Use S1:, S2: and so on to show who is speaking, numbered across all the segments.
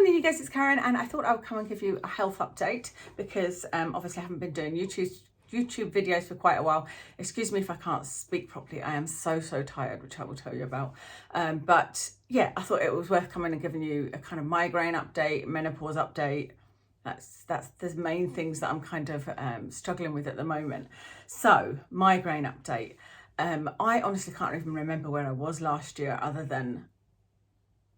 S1: morning, you guys, it's Karen, and I thought I would come and give you a health update because obviously I haven't been doing YouTube videos for quite a while. Excuse me if I can't speak properly. I am so tired, which I will tell you about. But yeah, I thought it was worth coming and giving you a kind of migraine update, menopause update. That's the main things that I'm kind of struggling with at the moment. So, migraine update. I honestly can't even remember where I was last year, other than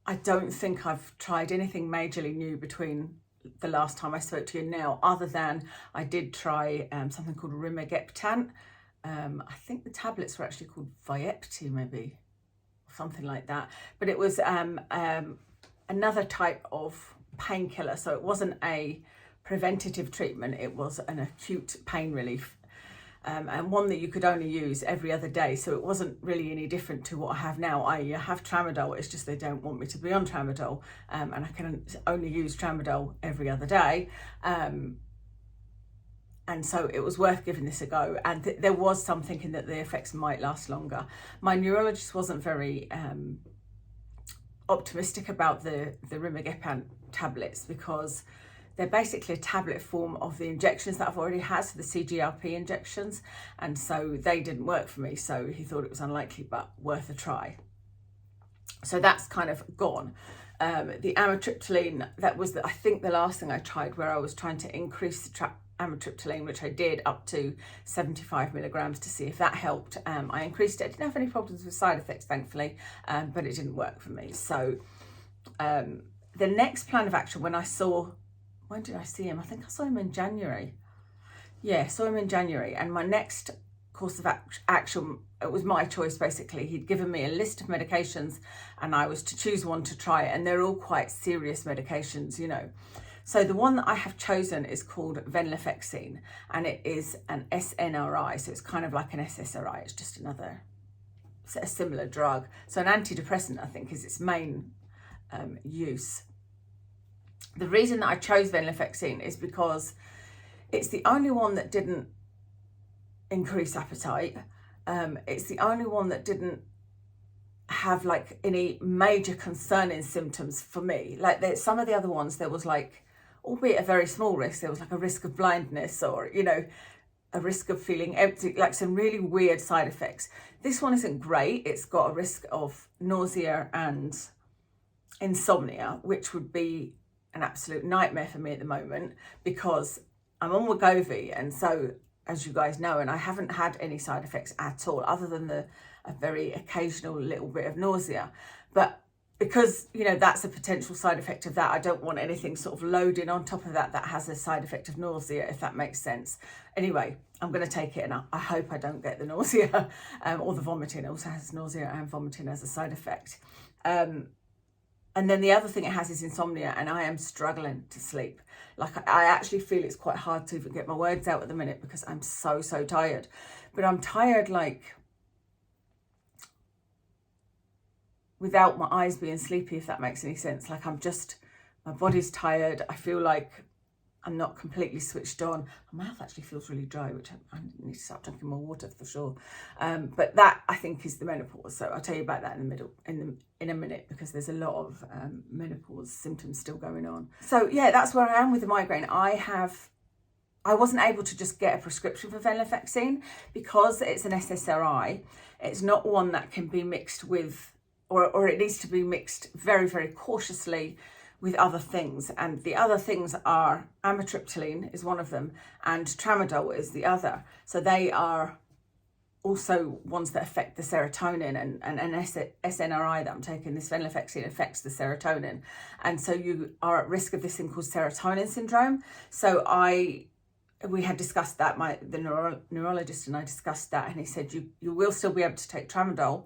S1: I don't think I've tried anything majorly new between the last time I spoke to you now, other than I did try something called Rimagepitant. I think the tablets were actually called Vyepti, maybe, or something like that. But it was another type of painkiller. So it wasn't a preventative treatment, it was an acute pain relief. And one that you could only use every other day. So it wasn't really any different to what I have now. I have tramadol, it's just they don't want me to be on tramadol. And I can only use tramadol every other day. And so it was worth giving this a go. And there was some thinking that the effects might last longer. My neurologist wasn't very optimistic about the Rimagepitant tablets, because they're basically a tablet form of the injections that I've already had, so the CGRP injections, and so they didn't work for me, so he thought it was unlikely but worth a try. So that's kind of gone. The amitriptyline, that was I think the last thing I tried, where I was trying to increase the amitriptyline, which I did up to 75 milligrams to see if that helped. I increased it. I didn't have any problems with side effects, thankfully, but it didn't work for me. So the next plan of action, when did I see him? I think I saw him in January. Yeah, I saw him in January. And my next course of action, it was my choice, basically. He'd given me a list of medications and I was to choose one to try. And they're all quite serious medications, you know. So the one that I have chosen is called venlafaxine, and it is an SNRI. So it's kind of like an SSRI. It's just a similar drug. So an antidepressant, I think, is its main use. The reason that I chose venlafaxine is because it's the only one that didn't increase appetite. It's the only one that didn't have like any major concerning symptoms for me. Like some of the other ones, there was like, albeit a very small risk, there was like a risk of blindness, or, you know, a risk of feeling empty, like some really weird side effects. This one isn't great. It's got a risk of nausea and insomnia, which would be an absolute nightmare for me at the moment, because I'm on Wegovy, and so, as you guys know, and I haven't had any side effects at all, other than a very occasional little bit of nausea. But because, you know, that's a potential side effect of that, I don't want anything sort of loaded on top of that has a side effect of nausea, if that makes sense. Anyway, I'm going to take it, and I hope I don't get the nausea or the vomiting. It also has nausea and vomiting as a side effect. And then the other thing it has is insomnia, and I am struggling to sleep. Like, I actually feel it's quite hard to even get my words out at the minute because I'm so tired. But I'm tired, like, without my eyes being sleepy, if that makes any sense. Like, my body's tired. I feel like I'm not completely switched on. My mouth actually feels really dry, which I need to start drinking more water for sure. But that, I think, is the menopause. So I'll tell you about that in a minute, because there's a lot of menopause symptoms still going on. So yeah, that's where I am with the migraine. I wasn't able to just get a prescription for venlafaxine because it's an SSRI. It's not one that can be mixed with, or it needs to be mixed very cautiously with other things, and the other things are amitriptyline is one of them, and tramadol is the other. So they are also ones that affect the serotonin, and an SNRI that I'm taking, this venlafaxine, affects the serotonin, and so you are at risk of this thing called serotonin syndrome. So we had discussed that, the neurologist and I discussed that, and he said you will still be able to take tramadol,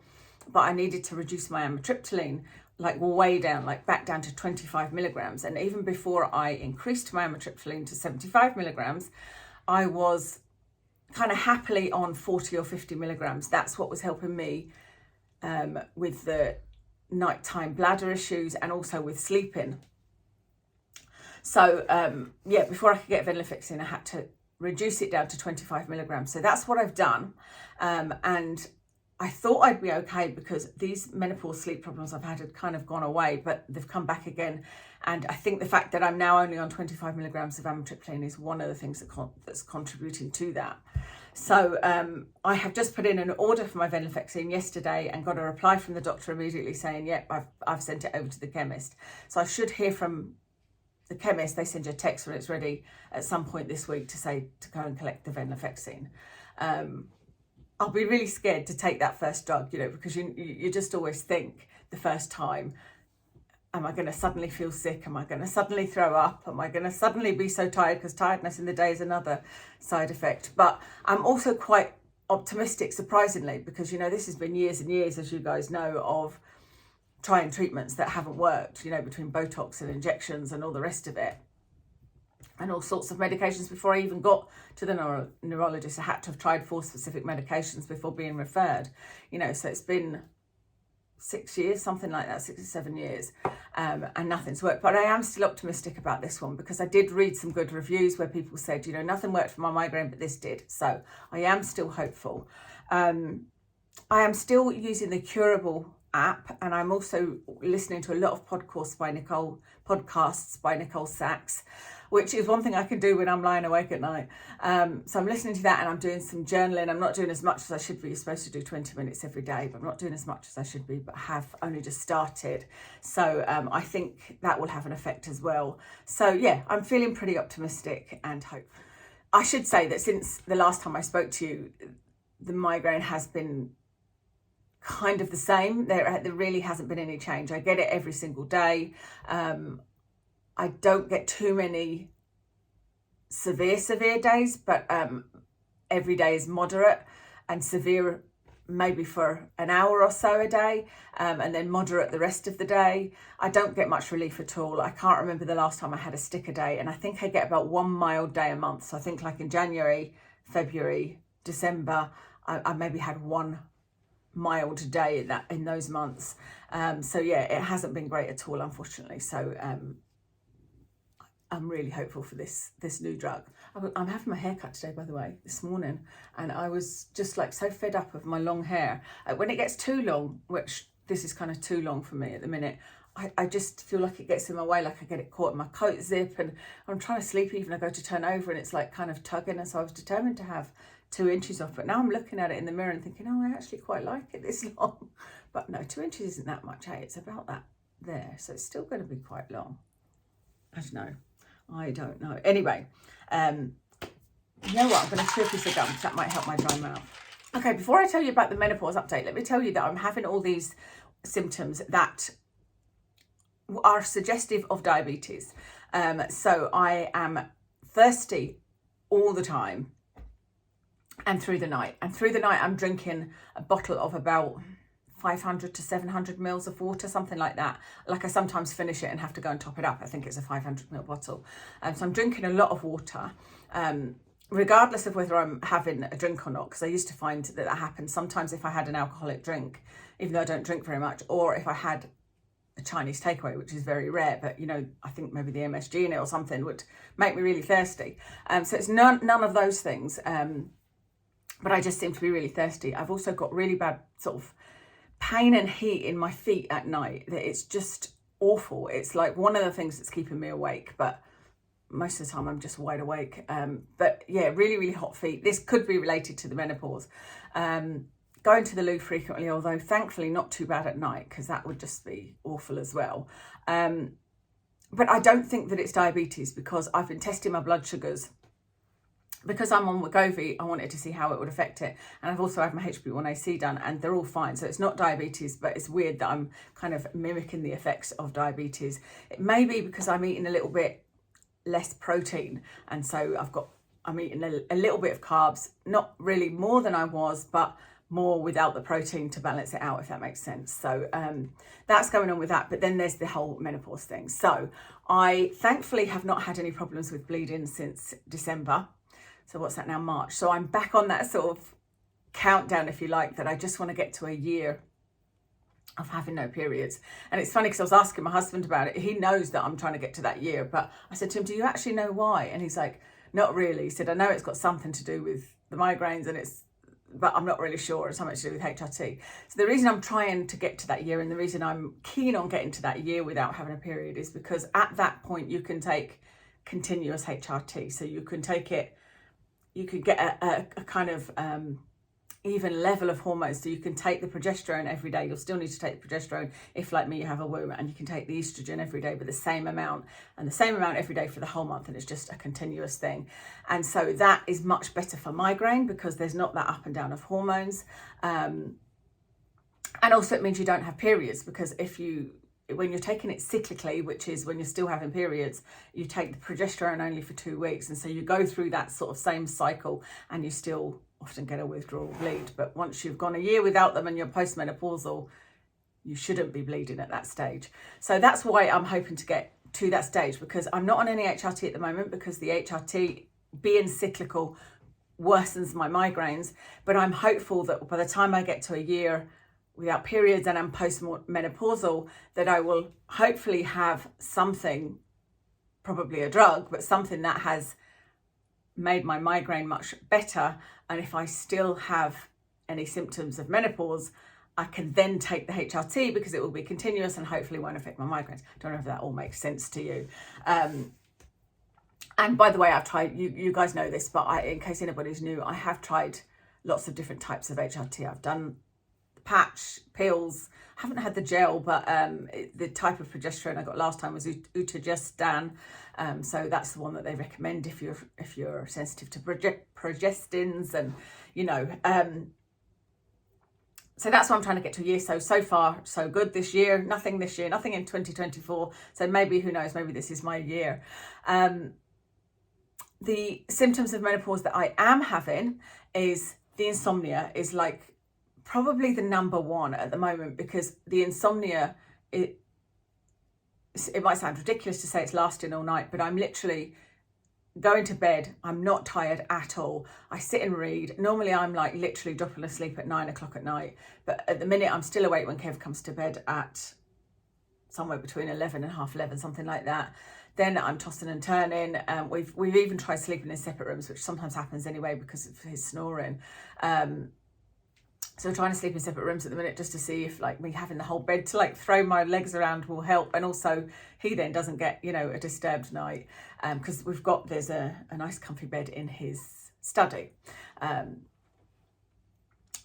S1: but I needed to reduce my amitriptyline like way down, like back down to 25 milligrams. And even before I increased my amitriptyline to 75 milligrams, I was kind of happily on 40 or 50 milligrams. That's what was helping me with the nighttime bladder issues and also with sleeping. So yeah, before I could get venlafaxine, I had to reduce it down to 25 milligrams. So that's what I've done. And I thought I'd be okay because these menopause sleep problems I've had kind of gone away, but they've come back again. And I think the fact that I'm now only on 25 milligrams of amitriptyline is one of the things that's contributing to that. So I have just put in an order for my venlafaxine yesterday and got a reply from the doctor immediately saying, yep, I've sent it over to the chemist. So I should hear from the chemist. They send you a text when it's ready at some point this week to say to go and collect the venlafaxine. I'll be really scared to take that first drug, because you just always think the first time, am I going to suddenly feel sick? Am I going to suddenly throw up? Am I going to suddenly be so tired? Because tiredness in the day is another side effect. But I'm also quite optimistic, surprisingly, because, this has been years and years, as you guys know, of trying treatments that haven't worked, between Botox and injections and all the rest of it. And all sorts of medications before I even got to the neurologist. I had to have tried 4 specific medications before being referred. So it's been 6 years, something like that, 6 or 7 years, and nothing's worked. But I am still optimistic about this one because I did read some good reviews where people said, nothing worked for my migraine, but this did. So I am still hopeful. I am still using the Curable app, and I'm also listening to a lot of podcasts by Nicole Sachs, which is one thing I can do when I'm lying awake at night. So I'm listening to that, and I'm doing some journaling. I'm not doing as much as I should be. You're supposed to do 20 minutes every day, but I'm not doing as much as I should be, but I have only just started. So I think that will have an effect as well. So yeah, I'm feeling pretty optimistic and hopeful. I should say that since the last time I spoke to you, the migraine has been kind of the same. There really hasn't been any change. I get it every single day. I don't get too many severe days, but every day is moderate, and severe maybe for an hour or so a day, and then moderate the rest of the day. I don't get much relief at all. I can't remember the last time I had a sticker day, and I think I get about 1 mild day a month. So I think like in January, February, December, I maybe had 1 mild day in those months. So yeah, it hasn't been great at all, unfortunately. So I'm really hopeful for this new drug. I'm having my hair cut today, by the way, this morning, and I was just like so fed up of my long hair. When it gets too long, which this is kind of too long for me at the minute, I just feel like it gets in my way, like I get it caught in my coat zip, and I'm trying to sleep even. I go to turn over and it's like kind of tugging, and so I was determined to have 2 inches off, but now I'm looking at it in the mirror and thinking, oh, I actually quite like it this long. But no, 2 inches isn't that much, It's about that there, so it's still going to be quite long. I don't know. Anyway, you know what? I'm going to chew a piece of gum because that might help my dry mouth. Okay, before I tell you about the menopause update, let me tell you that I'm having all these symptoms that are suggestive of diabetes. So I am thirsty all the time and through the night. And through the night, I'm drinking a bottle of about 500 to 700 mils of water, something like that. Like I sometimes finish it and have to go and top it up. I think it's a 500 ml bottle. So I'm drinking a lot of water, regardless of whether I'm having a drink or not, because I used to find that happened sometimes if I had an alcoholic drink, even though I don't drink very much, or if I had a Chinese takeaway, which is very rare, but I think maybe the MSG in it or something would make me really thirsty. So it's none of those things, but I just seem to be really thirsty. I've also got really bad sort of pain and heat in my feet at night that it's just awful. It's like one of the things that's keeping me awake, but most of the time I'm just wide awake. But yeah, really, really hot feet. This could be related to the menopause. Going to the loo frequently, although thankfully not too bad at night, because that would just be awful as well. But I don't think that it's diabetes, because I've been testing my blood sugars. Because I'm on Wegovy, I wanted to see how it would affect it. And I've also had my HbA1c done, and they're all fine. So it's not diabetes, but it's weird that I'm kind of mimicking the effects of diabetes. It may be because I'm eating a little bit less protein. And so I'm eating a little bit of carbs, not really more than I was, but more without the protein to balance it out, if that makes sense. So that's going on with that. But then there's the whole menopause thing. So I thankfully have not had any problems with bleeding since December. So what's that now, March? So I'm back on that sort of countdown, if you like, that I just want to get to a year of having no periods. And it's funny because I was asking my husband about it. He knows that I'm trying to get to that year, but I said to him, do you actually know why? And he's like, not really. He said, I know it's got something to do with the migraines and it's but I'm not really sure. It's something to do with HRT. So the reason I'm trying to get to that year, and the reason I'm keen on getting to that year without having a period, is because at that point you can take continuous HRT. So you can take it, you could get a kind of even level of hormones. So you can take the progesterone every day. You'll still need to take the progesterone if, like me, you have a womb, and you can take the estrogen every day, but the same amount, and the same amount every day for the whole month, and it's just a continuous thing. And so that is much better for migraine because there's not that up and down of hormones. And also it means you don't have periods, because when you're taking it cyclically, which is when you're still having periods, you take the progesterone only for 2 weeks, and so you go through that sort of same cycle and you still often get a withdrawal bleed. But once you've gone a year without them and you're postmenopausal, you shouldn't be bleeding at that stage. So that's why I'm hoping to get to that stage, because I'm not on any HRT at the moment, because the HRT being cyclical worsens my migraines. But I'm hopeful that by the time I get to a year without periods and I'm postmenopausal, that I will hopefully have something, probably a drug, but something that has made my migraine much better. And if I still have any symptoms of menopause, I can then take the HRT because it will be continuous and hopefully won't affect my migraines. Don't know if that all makes sense to you. And by the way, I've tried, you guys know this, but in case anybody's new, I have tried lots of different types of HRT. I've done the patch, pills. I haven't had the gel, but the type of progesterone I got last time was Utagestan. So that's the one that they recommend if you're sensitive to progestins, and so that's what I'm trying to get to a year. So far so good this year. Nothing in 2024. So maybe, who knows, maybe this is my year. The symptoms of menopause that I am having is the insomnia is like probably the number one at the moment, because the insomnia, it might sound ridiculous to say it's lasting all night, but I'm literally going to bed, I'm not tired at all. I sit and read. Normally I'm like literally dropping asleep at 9 o'clock at night, but at the minute I'm still awake when Kev comes to bed at somewhere between 11 and half 11, something like that. Then I'm tossing and turning. We've even tried sleeping in separate rooms, which sometimes happens anyway because of his snoring. So we're trying to sleep in separate rooms at the minute, just to see if like me having the whole bed to like throw my legs around will help. And also he then doesn't get, a disturbed night, because there's a nice comfy bed in his study.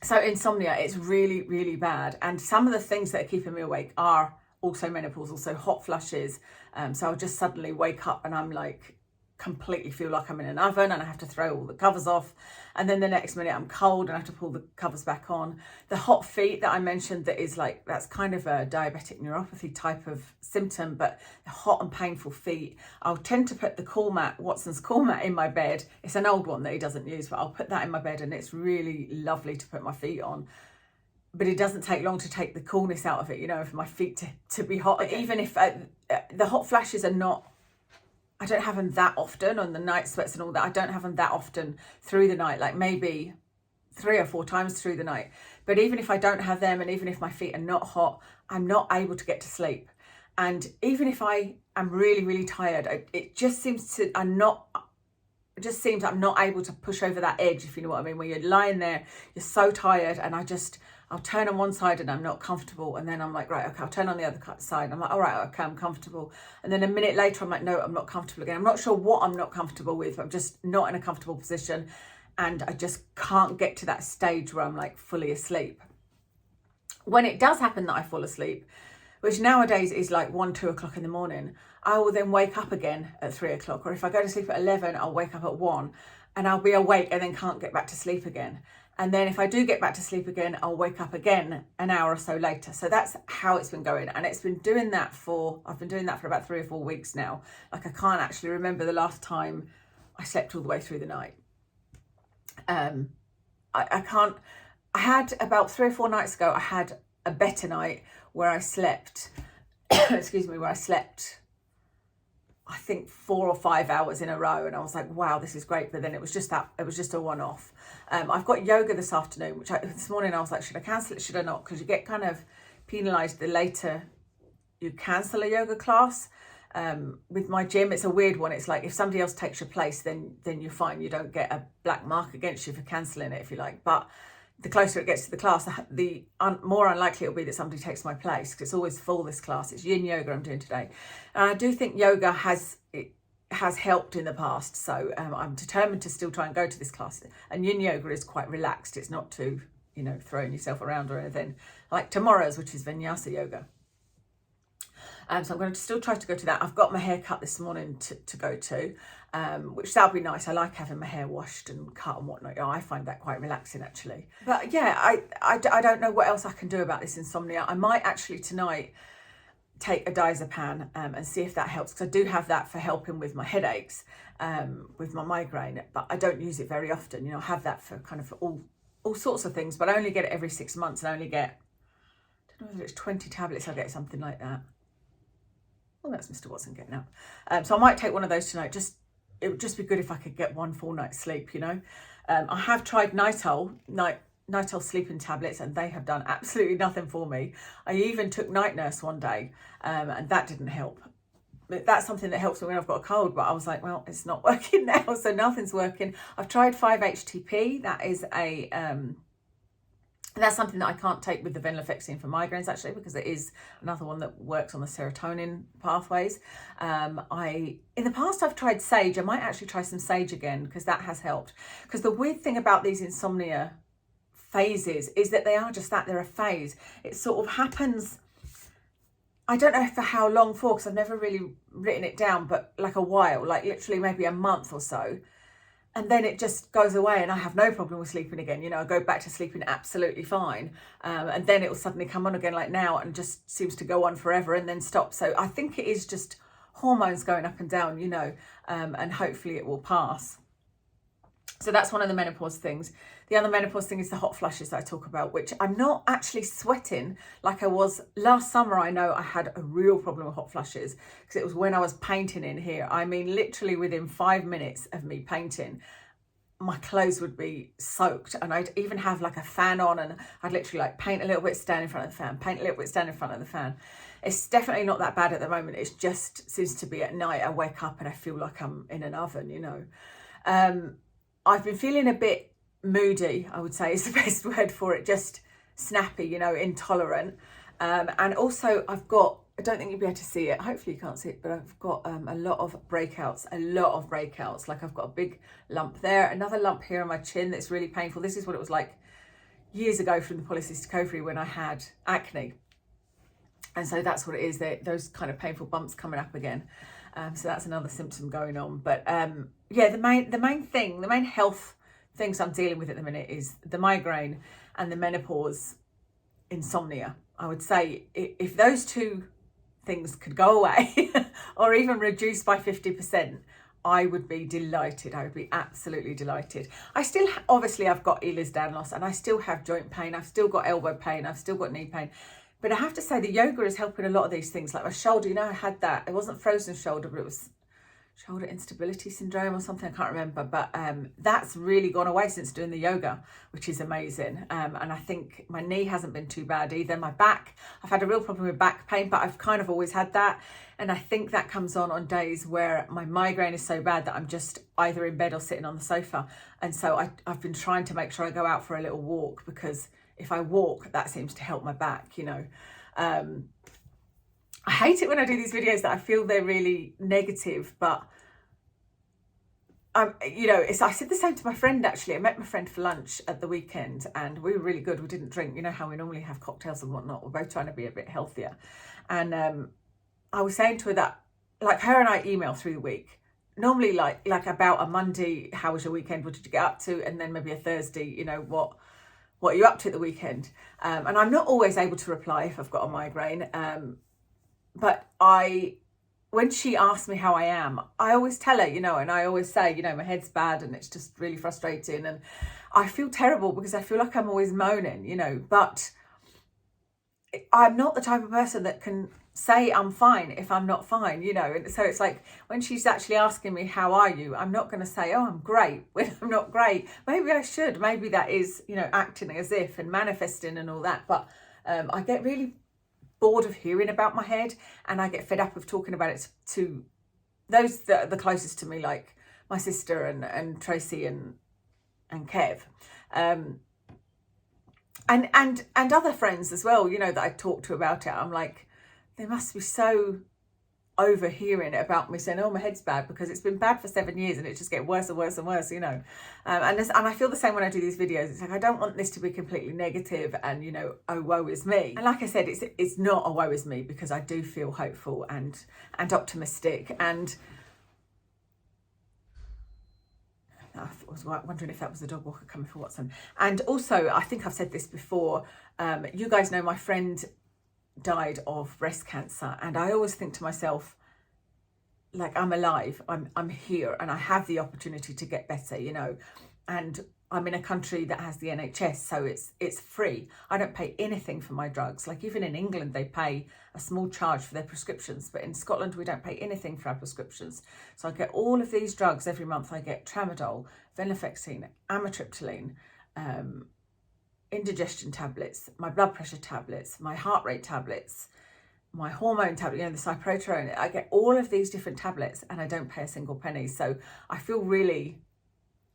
S1: So insomnia, it's really, really bad. And some of the things that are keeping me awake are also menopausal, so hot flushes. So I'll just suddenly wake up and I'm like, completely feel like I'm in an oven and I have to throw all the covers off, and then the next minute I'm cold and I have to pull the covers back on. The hot feet that I mentioned, that's kind of a diabetic neuropathy type of symptom, but the hot and painful feet, I'll tend to put the Watson's Cool Mat in my bed. It's an old one that he doesn't use, but I'll put that in my bed and it's really lovely to put my feet on. But it doesn't take long to take the coolness out of it, for my feet to be hot again. Even if the hot flashes are not, I don't have them that often on the night sweats and all that. I don't have them that often through the night, like maybe 3 or 4 times through the night. But even if I don't have them, and even if my feet are not hot, I'm not able to get to sleep. And even if I am really, really tired, it just seems I'm not able to push over that edge, if you know what I mean, where you're lying there, you're so tired, and I'll turn on one side and I'm not comfortable, and then I'm like, right, okay, I'll turn on the other side. I'm like, all right, okay, I'm comfortable. And then a minute later, I'm like, no, I'm not comfortable again. I'm not sure what I'm not comfortable with, but I'm just not in a comfortable position. And I just can't get to that stage where I'm like fully asleep. When it does happen that I fall asleep, which nowadays is like 1, 2 o'clock in the morning, I will then wake up again at 3 o'clock. Or if I go to sleep at 11, I'll wake up at 1 and I'll be awake and then can't get back to sleep again. And then if I do get back to sleep again, I'll wake up again an hour or so later. So that's how it's been going. And I've been doing that for about 3 or 4 weeks now. Like I can't actually remember the last time I slept all the way through the night. I had about 3 or 4 nights ago, I had a better night where I slept, I think 4 or 5 hours in a row, and I was like, wow, this is great. But then it was just a one-off. I've got yoga this afternoon, this morning I was like, should I cancel it, should I not? Because you get kind of penalised the later you cancel a yoga class. With my gym, it's a weird one. It's like if somebody else takes your place, then you're fine. You don't get a black mark against you for cancelling it, if you like. But the closer it gets to the class, the more unlikely it'll be that somebody takes my place, because it's always full this class. It's yin yoga I'm doing today. And I do think yoga has helped in the past. So I'm determined to still try and go to this class. And yin yoga is quite relaxed. It's not too, throwing yourself around or anything. Like tomorrow's, which is vinyasa yoga. So I'm going to still try to go to that. I've got my hair cut this morning to go to, which that'll be nice. I like having my hair washed and cut and whatnot. I find that quite relaxing, actually. But yeah, I don't know what else I can do about this insomnia. I might actually tonight take a diazepam and see if that helps, because I do have that for helping with my headaches, with my migraine, but I don't use it very often. I have that for kind of all sorts of things, but I only get it every 6 months, and I only get, I don't know whether it's 20 tablets I get, something like that. Oh, that's Mr. Watson getting up. So I might take one of those tonight. It would just be good if I could get one full night's sleep, I have tried Nytol sleeping tablets, and they have done absolutely nothing for me. I even took Night Nurse one day, and that didn't help. But that's something that helps me when I've got a cold, but I was like, well, it's not working now, so nothing's working. I've tried 5-HTP. That is that's something that I can't take with the venlafaxine for migraines, actually, because it is another one that works on the serotonin pathways. In the past, I've tried sage. I might actually try some sage again, because that has helped. Because the weird thing about these insomnia phases is that they are just that, they're a phase. It sort of happens, I don't know for how long for, because I've never really written it down, but like a while, like literally maybe a month or so. And then it just goes away, and I have no problem with sleeping again. I go back to sleeping absolutely fine. And then it will suddenly come on again like now, and just seems to go on forever and then stop. So I think it is just hormones going up and down, and hopefully it will pass. So that's one of the menopause things. The other menopause thing is the hot flushes that I talk about, which I'm not actually sweating like I was last summer. I know I had a real problem with hot flushes, because it was when I was painting in here. I mean, literally within 5 minutes of me painting, my clothes would be soaked, and I'd even have like a fan on, and I'd literally like paint a little bit, stand in front of the fan, paint a little bit, stand in front of the fan. It's definitely not that bad at the moment. It just seems to be at night. I wake up and I feel like I'm in an oven, I've been feeling a bit moody, I would say is the best word for it, just snappy, intolerant. And also I've got, I don't think you'll be able to see it, hopefully you can't see it, but I've got a lot of breakouts. Like I've got a big lump there, another lump here on my chin that's really painful. This is what it was like years ago from the polycystic ovary when I had acne. And so that's what it is, those kind of painful bumps coming up again. So that's another symptom going on. But yeah, the main health things I'm dealing with at the minute is the migraine and the menopause insomnia. I would say if those two things could go away or even reduce by 50%, I would be delighted. I would be absolutely delighted. I still, obviously I've got Ehlers-Danlos, and I still have joint pain. I've still got elbow pain. I've still got knee pain. But I have to say the yoga is helping a lot of these things. Like my shoulder, I had that. It wasn't frozen shoulder, but it was shoulder instability syndrome or something. I can't remember. But that's really gone away since doing the yoga, which is amazing. And I think my knee hasn't been too bad either. My back, I've had a real problem with back pain, but I've kind of always had that. And I think that comes on days where my migraine is so bad that I'm just either in bed or sitting on the sofa. And so I've been trying to make sure I go out for a little walk, because if I walk, that seems to help my back, I hate it when I do these videos that I feel they're really negative, but I said the same to my friend, actually. I met my friend for lunch at the weekend, and we were really good. We didn't drink, how we normally have cocktails and whatnot. We're both trying to be a bit healthier. And I was saying to her that, like, her and I email through the week. Normally, like about a Monday, how was your weekend? What did you get up to? And then maybe a Thursday, what are you up to at the weekend? And I'm not always able to reply if I've got a migraine. But when she asks me how I am, I always tell her, and I always say, my head's bad and it's just really frustrating. And I feel terrible because I feel like I'm always moaning, but I'm not the type of person that can say I'm fine if I'm not fine, And so it's like when she's actually asking me, how are you? I'm not going to say, oh, I'm great when I'm not great. Maybe I should. Maybe that is, acting as if and manifesting and all that. But I get really bored of hearing about my head, and I get fed up of talking about it to those that are the closest to me, like my sister and Tracy and Kev. and other friends as well, you know, that I talked to about it. I'm like, they must be so overhearing about me saying, oh, my head's bad, because it's been bad for 7 years and it just gets worse and worse and worse, you know. And I feel the same when I do these videos. It's like, I don't want this to be completely negative and, you know, oh, woe is me. And like I said, it's not a woe is me, because I do feel hopeful and optimistic. And I was wondering if that was the dog walker coming for Watson. And also, I think I've said this before, you guys know my friend died of breast cancer, and I always think to myself, like, I'm alive, I'm here, and I have the opportunity to get better, you know. And I'm in a country that has the NHS, so it's free. I don't pay anything for my drugs. Like, even in England, they pay a small charge for their prescriptions, but in Scotland, we don't pay anything for our prescriptions. So I get all of these drugs every month. I get tramadol, venlafaxine, amitriptyline, indigestion tablets, my blood pressure tablets, my heart rate tablets, my hormone tablet, you know, the cyproterone. I get all of these different tablets and I don't pay a single penny. So I feel really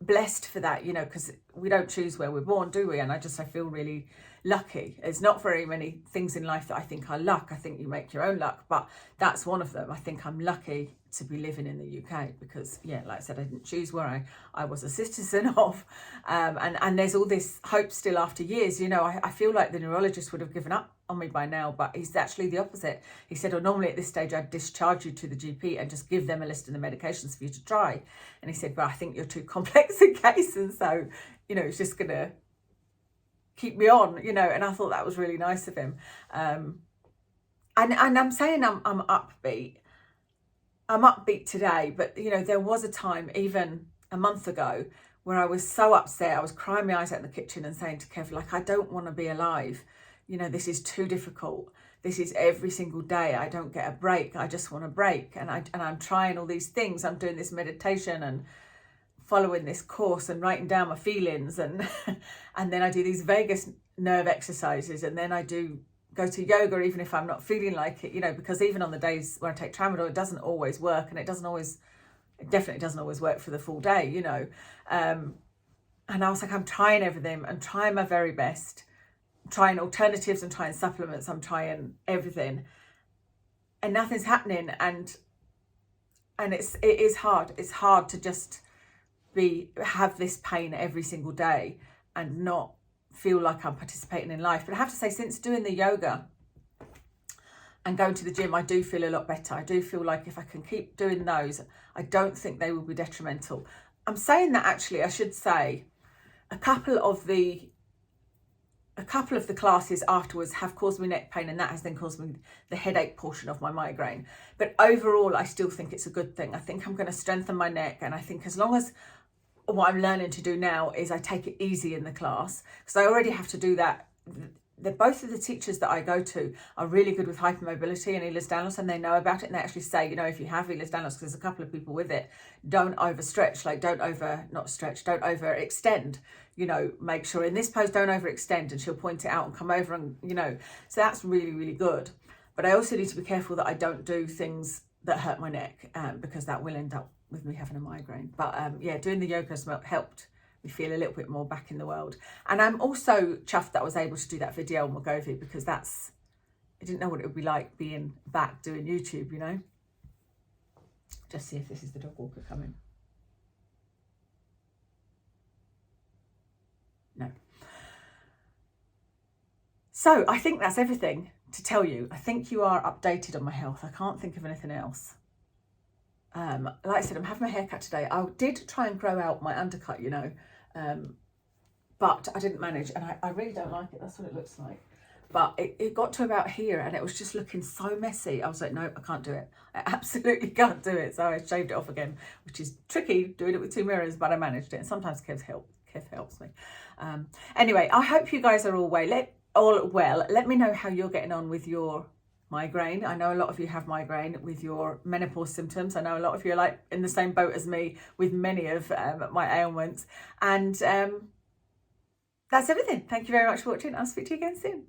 S1: blessed for that, you know, because we don't choose where we're born, do we? And I feel really lucky. There's not very many things in life that I think are luck. I think you make your own luck, but that's one of them. I think I'm lucky to be living in the UK because, yeah, like I said, I didn't choose where I was a citizen of. And there's all this hope still after years. You know, I feel like the neurologist would have given up on me by now, but he's actually the opposite. He said, oh, normally at this stage I'd discharge you to the GP and just give them a list of the medications for you to try. And he said, but I think you're too complex a case, and so, you know, it's just gonna keep me on, you know. And I thought that was really nice of him. And I'm saying I'm upbeat. I'm upbeat today, but, you know, there was a time even a month ago where I was so upset. I was crying my eyes out in the kitchen and saying to Kev, like, I don't want to be alive. You know, this is too difficult. This is every single day. I don't get a break. I just want a break. And I'm trying all these things. I'm doing this meditation and following this course and writing down my feelings. And and then I do these vagus nerve exercises. And then I go to yoga, even if I'm not feeling like it, you know, because even on the days where I take tramadol, it doesn't always work. And it definitely doesn't always work for the full day, you know. And I was like, I'm trying everything. I'm trying my very best. Trying alternatives, I'm trying supplements, I'm trying everything, and nothing's happening. And it is hard. It's hard to just have this pain every single day and not feel like I'm participating in life. But I have to say, since doing the yoga and going to the gym, I do feel a lot better. I do feel like if I can keep doing those, I don't think they will be detrimental. I'm saying that, actually, I should say a couple of the classes afterwards have caused me neck pain, and that has then caused me the headache portion of my migraine. But overall, I still think it's a good thing. I think I'm going to strengthen my neck, and I think as long as what I'm learning to do now is I take it easy in the class, because I already have to do that. Both of the teachers that I go to are really good with hypermobility and Ehlers-Danlos, and they know about it, and they actually say, you know, if you have Ehlers-Danlos, because there's a couple of people with it, don't overstretch, like don't overextend, you know, make sure in this pose don't overextend, and she'll point it out and come over, and, you know, so that's really, really good. But I also need to be careful that I don't do things that hurt my neck, because that will end up with me having a migraine. But yeah, doing the yoga has helped me feel a little bit more back in the world. And I'm also chuffed that I was able to do that video on Wegovy, because I didn't know what it would be like being back doing YouTube, you know. Just see if this is the dog walker coming. No. So I think that's everything to tell you. I think you are updated on my health. I can't think of anything else. Like I said, I'm having my haircut today. I did try and grow out my undercut, you know, but I didn't manage, and I really don't like it. That's what it looks like. But it got to about here, and it was just looking so messy. I was like, no, I can't do it. I absolutely can't do it. So I shaved it off again, which is tricky doing it with 2 mirrors, but I managed it. And sometimes Kev helps me. Anyway, I hope you guys are all well. Let me know how you're getting on with your migraine. I know a lot of you have migraine with your menopause symptoms. I know a lot of you are like in the same boat as me with many of my ailments. And that's everything. Thank you very much for watching. I'll speak to you again soon.